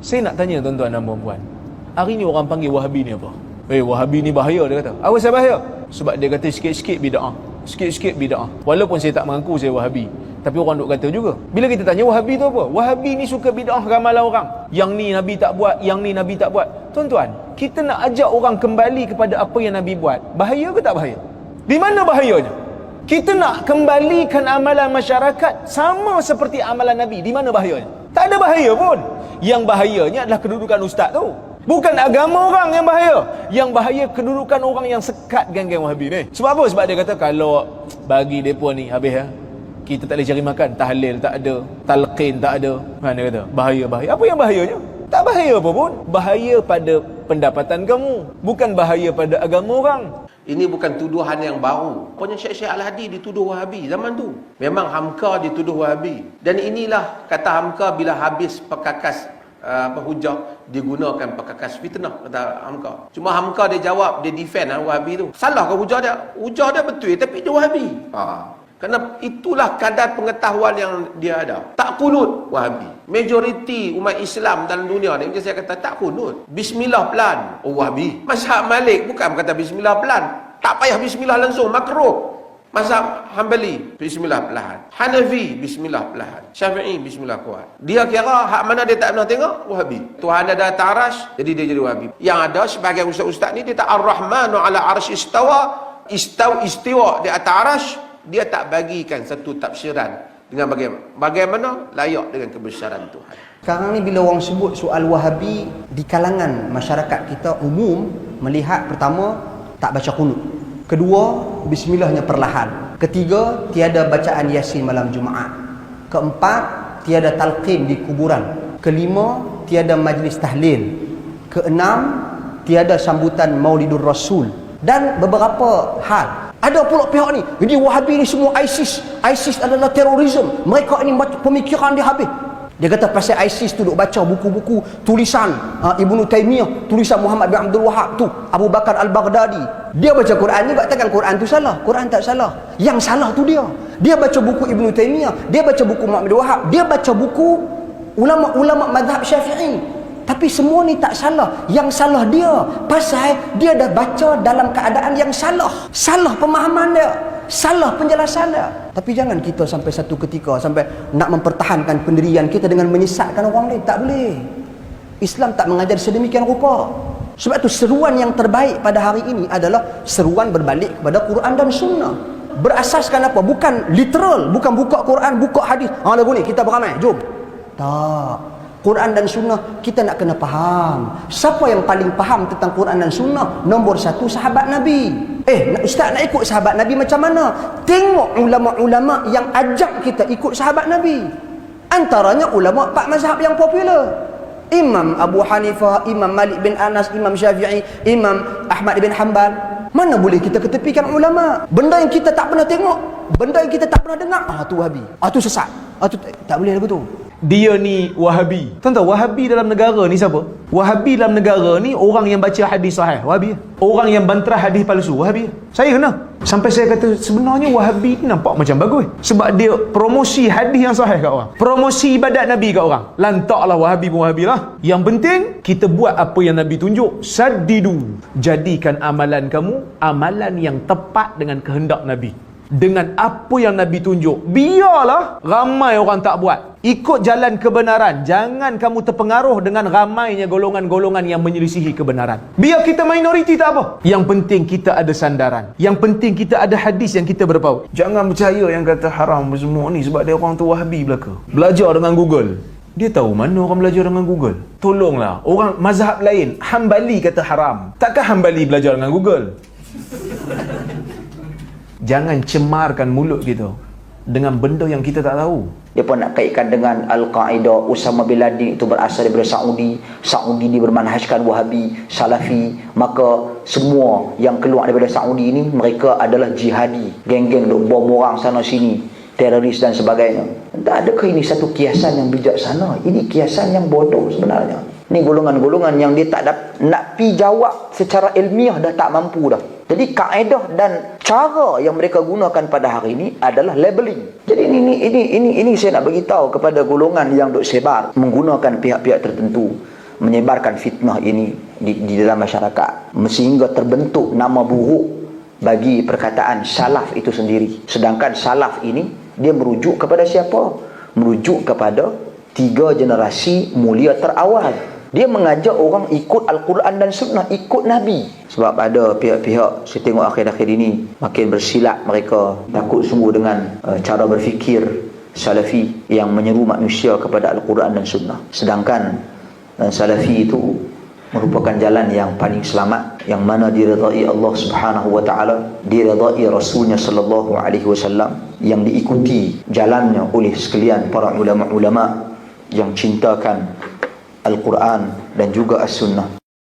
Saya nak tanya tuan-tuan dan puan-puan, hari ni orang panggil Wahabi ni apa? Wahabi ni bahaya, dia kata. Apa sebab bahaya? Sebab dia kata sikit-sikit bid'ah. Sikit-sikit bid'ah. Walaupun saya tak mengaku saya Wahabi, tapi orang duk kata juga. Bila kita tanya Wahabi tu apa? Wahabi ni suka bid'ah ramalan orang. Yang ni Nabi tak buat, yang ni Nabi tak buat. Tuan-tuan, kita nak ajak orang kembali kepada apa yang Nabi buat. Bahaya ke tak bahaya? Di mana bahayanya? Kita nak kembalikan amalan masyarakat sama seperti amalan Nabi. Di mana bahayanya? Tak ada bahaya pun. Yang bahayanya adalah kedudukan ustaz tu. Bukan agama orang yang bahaya. Yang bahaya kedudukan orang yang sekat geng-geng Wahabi ni. Sebab apa? Sebab dia kata kalau bagi mereka ni habis ya, kita tak boleh cari makan. Tahlil tak ada, talqin tak ada. Mana dia kata? Bahaya-bahaya. Apa yang bahayanya? Tak bahaya apa pun. Bahaya pada pendapatan kamu, bukan bahaya pada agama orang. Ini bukan tuduhan yang baru. Pokoknya Syekh Al-Hadi dituduh Wahabi zaman tu. Memang Hamka dituduh Wahabi. Dan inilah kata Hamka bila habis perkakas hujah, digunakan perkakas fitnah, kata Hamka. Cuma Hamka dia jawab, dia defend Wahabi tu. Salah ke hujah dia? Hujah dia betul tapi dia Wahabi. Kerana itulah kadar pengetahuan yang dia ada. Tak kunut Wahabi. Majoriti umat Islam dalam dunia ni, macam saya kata, tak kunut. Bismillah pelan. Oh, Wahabi. Mazhab Malik bukan kata bismillah pelan. Tak payah bismillah langsung, makruh. Mazhab Hanbali, bismillah pelan. Hanafi, bismillah pelan. Syafi'i, bismillah kuat. Dia kira hak mana dia tak pernah tengok, Wahabi. Tuhan ada atas arasy, jadi dia jadi Wahabi. Yang ada sebagai ustaz-ustaz ni, dia tak Ar-Rahmanu ala arsy istawa, istiwa di atas arasy. Dia tak bagikan satu tafsiran dengan bagaimana layak dengan kebesaran Tuhan. Sekarang ni bila orang sebut soal Wahabi di kalangan masyarakat kita umum, melihat pertama tak baca qunut, kedua bismillahnya perlahan, ketiga tiada bacaan Yasin malam Jumaat, keempat tiada talqin di kuburan, kelima tiada majlis tahlil, keenam tiada sambutan Maulidur Rasul, dan beberapa hal. Ada pula pihak ni, jadi Wahabi ni semua ISIS. ISIS adalah terorisme. Mereka ini pemikiran dia habis. Dia kata pasal ISIS tu duk baca buku-buku tulisan Ibnu Taimiyah, tulisan Muhammad bin Abdul Wahab tu, Abu Bakar Al-Baghdadi. Dia baca Quran juga, takkan Quran tu salah? Quran tak salah. Yang salah tu dia. Dia baca buku Ibnu Taimiyah, dia baca buku Muhammad bin Wahab, dia baca buku ulama-ulama mazhab Syafi'i. Tapi semua ni tak salah. Yang salah dia pasal dia dah baca dalam keadaan yang salah. Salah pemahaman dia, salah penjelasan dia. Tapi jangan kita sampai satu ketika sampai nak mempertahankan pendirian kita dengan menyesatkan orang lain. Tak boleh. Islam tak mengajar sedemikian rupa. Sebab tu seruan yang terbaik pada hari ini adalah seruan berbalik kepada Quran dan Sunnah. Berasaskan apa? Bukan literal, bukan buka Quran, buka hadis. Lagu ni kita beramai, jom. Tak. Quran dan Sunnah kita nak kena faham. Siapa yang paling faham tentang Quran dan Sunnah? Nombor satu, sahabat Nabi. Ustaz nak ikut sahabat Nabi macam mana? Tengok ulama-ulama yang ajak kita ikut sahabat Nabi. Antaranya ulama 4 mazhab yang popular. Imam Abu Hanifah, Imam Malik bin Anas, Imam Syafi'i, Imam Ahmad bin Hanbal. Mana boleh kita ketepikan ulama? Benda yang kita tak pernah tengok, benda yang kita tak pernah dengar, tu Wahabi. Tu sesat. Tu tak boleh lagu tu. Dia ni Wahabi. Tuan-tuan, Wahabi dalam negara ni siapa? Wahabi dalam negara ni orang yang baca hadis sahih, Wahabi. Orang yang bantah hadis palsu, Wahabi. Saya kena. Sampai saya kata sebenarnya Wahabi ni nampak macam bagus. Sebab dia promosi hadis yang sahih kat orang. Promosi ibadat Nabi kat orang. Lantaklah Wahabi pun Wahabi lah. Yang penting kita buat apa yang Nabi tunjuk. Saddidu. Jadikan amalan kamu amalan yang tepat dengan kehendak Nabi. Dengan apa yang Nabi tunjuk. Biarlah ramai orang tak buat. Ikut jalan kebenaran. Jangan kamu terpengaruh dengan ramainya golongan-golongan yang menyelisihi kebenaran. Biar kita minoriti tak apa. Yang penting kita ada sandaran. Yang penting kita ada hadis yang kita berpaut. Jangan percaya yang kata haram semua ni sebab dia orang tu Wahabi belaka. Belajar dengan Google. Dia tahu mana orang belajar dengan Google. Tolonglah. Orang mazhab lain, Hanbali kata haram. Takkan Hanbali belajar dengan Google? Jangan cemarkan mulut kita dengan benda yang kita tak tahu. Dia pun nak kaitkan dengan Al-Qaeda. Usama bin Laden itu berasal daripada Saudi. Saudi ni bermanhajkan Wahabi, Salafi. Maka semua yang keluar daripada Saudi ini, mereka adalah jihadi. Geng-geng duk bom orang sana sini, teroris dan sebagainya. Tak adakah ini satu kiasan yang bijaksana? Ini kiasan yang bodoh sebenarnya. Ini golongan-golongan yang dia tak nak pi jawab secara ilmiah dah tak mampu dah. Jadi kaedah dan cara yang mereka gunakan pada hari ini adalah labeling. Jadi ini saya nak bagi tahu kepada golongan yang duk sebar menggunakan pihak-pihak tertentu menyebarkan fitnah ini di dalam masyarakat, sehingga terbentuk nama buruk bagi perkataan salaf itu sendiri. Sedangkan salaf ini dia merujuk kepada siapa? Merujuk kepada 3 generasi mulia terawal. Dia mengajak orang ikut Al-Quran dan Sunnah, ikut Nabi. Sebab ada pihak-pihak, saya tengok akhir-akhir ini makin bersilap mereka, takut sungguh dengan cara berfikir Salafi yang menyeru manusia kepada Al-Quran dan Sunnah. Sedangkan Salafi itu merupakan jalan yang paling selamat, yang mana diridai Allah Subhanahu wa taala, diridai Rasulnya sallallahu alaihi wasallam, yang diikuti jalannya oleh sekalian para ulama-ulama yang cintakan Al-Quran dan juga As-Sunnah.